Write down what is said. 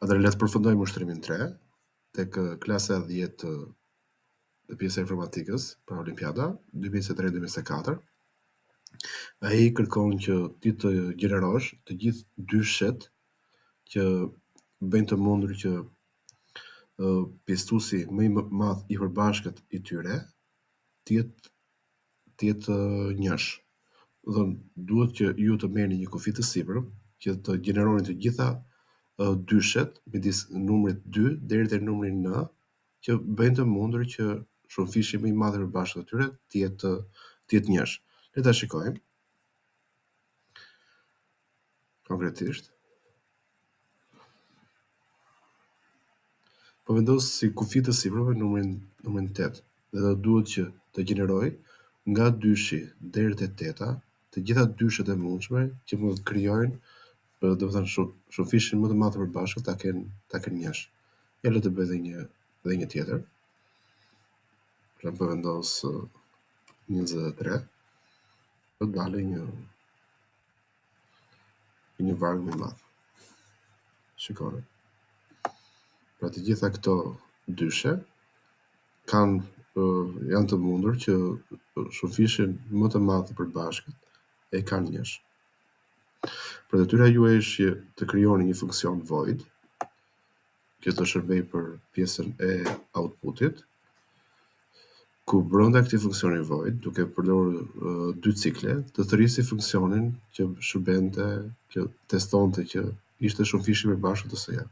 Atëherë le të përfundojmë ushtrimin 3 tek klasa e 10 dhe pjesa e informatikës për Olimpiada 2023-2024. Ai kërkon që ti të gjenerosh të gjithë dyshet që bëjnë të mundur që pjesëtuesi më i madh i përbashkët i tyre të jetë njësh. Do duhet që ju të merrni një kufi të sipër që të gjeneroni të gjitha dyshet midis numrit 2 deri te numri 9 që bëjnë të mundur që shumëfishi më i madh i përbashkët atyre të jetë njësh. Le ta shikojmë konkretisht. Po vendos si kufi të sipërve numrin 8 dhe do duhet që të gjeneroj nga dyshi deri te 8 të gjitha dyshet e mundshme që mund të krijojnë do të thënë shumëfishin më të madh të përbashkët ta kenë njësh. Ja le të bëj edhe një tjetër. Pra po vendos 23 do dalë një varg më i madh. Shikoni. Pra të gjitha këto dyshe janë të mundur që shumëfishin më të madh të përbashkët e kanë njësh. Për detyra juaj është të krijoni një funksion void që të shërbej për pjesën e outputit, ku brenda këtij funksioni void, duke përdorur dy cikle, të thërrisi funksionin që shërbente, që testonte që ishte shumëfishi i përbashkët ose jo.